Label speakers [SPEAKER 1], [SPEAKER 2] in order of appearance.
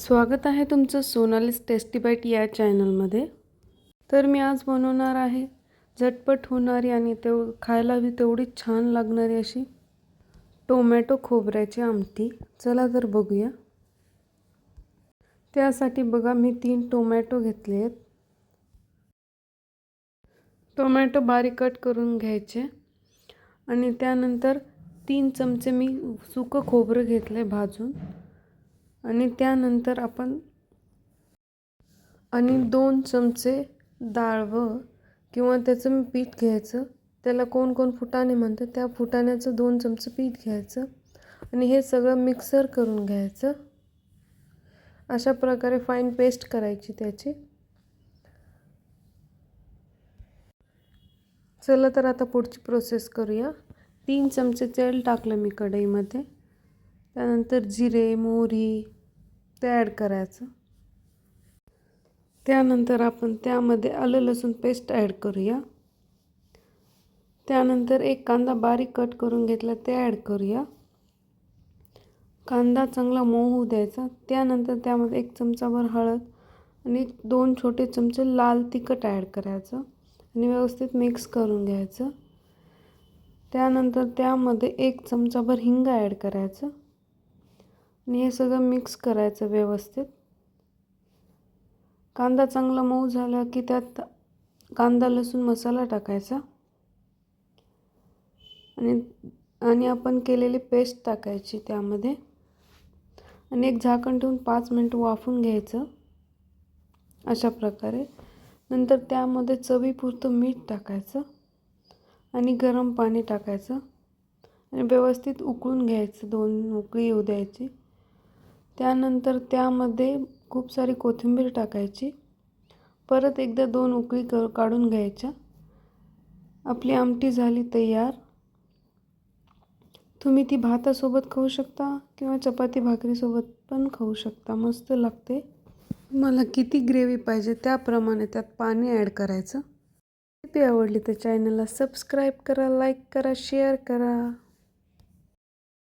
[SPEAKER 1] स्वागत आहे तुमचं सोनालीज टेस्टी बाईट या चॅनलमध्ये। तर मी आज बनवणार आहे झटपट होणारी आणि खायला तेवढीच छान लागणारी अशी टोमॅटो खोबऱ्याची आमटी। चला तर बघूया। त्यासाठी बघा मी 3 टोमॅटो घेतले आहेत। टोमॅटो बारीक कट करून घ्यायचे आणि त्यानंतर 3 चमचे मी सुकं खोबरं घेतले भाजून आणि त्यानंतर आपण 2 चमचे डाळव किंवा त्याचं मी पीठ घ्यायचं। त्याला कोण फुटाणे म्हणतात, त्या फुटाण्याचं 2 चमचे पीठ घ्यायचं आणि हे सगळं मिक्सर करून घ्यायचं। अशा प्रकारे फाईन पेस्ट करायची त्याची। चला तर आता पुढची प्रोसेस करूया। 3 चमचे तेल टाकलं मी कढईमध्ये। त्यानंतर जिरे मोहरी ते ॲड करायचं। त्यानंतर आपण त्यामध्ये आलं लसूण पेस्ट ॲड करूया। त्यानंतर एक कांदा बारीक कट करून घेतला ते ॲड करूया। कांदा चांगला मऊ होऊ द्यायचा। त्यानंतर त्यामध्ये 1 चमचाभर हळद आणि 2 छोटे चमचे लाल तिखट ॲड करायचं आणि व्यवस्थित मिक्स करून घ्यायचं। त्यानंतर त्यामध्ये 1 चमचाभर हिंग ॲड करायचं आणि हे सगळं मिक्स करायचं व्यवस्थित। कांदा चांगला मऊ झाला की त्यात कांदा लसूण मसाला टाकायचा आणि आपण केलेली पेस्ट टाकायची त्यामध्ये आणि एक झाकण ठेवून 5 मिनिट वाफवून घ्यायचं अशा प्रकारे। नंतर त्यामध्ये चवीपुरतं मीठ टाकायचं आणि गरम पाणी टाकायचं आणि व्यवस्थित उकळून घ्यायचं। 2 उकळी येऊ द्यायची। त्यानंतर त्यामध्ये खूप सारी कोथिंबीर टाकायची। परत एकदा 2 उकळी काढून घ्यायच्या। आपली आमटी झाली तयार। तुम्ही ती भातासोबत खाऊ शकता किंवा चपाती भाकरीसोबत पण खाऊ शकता, मस्त लागते। मला किती ग्रेव्ही पाहिजे त्याप्रमाणे त्यात पाणी ॲड करायचं। रेसिपी आवडली तर चॅनलला सबस्क्राईब करा, लाईक करा, शेअर करा।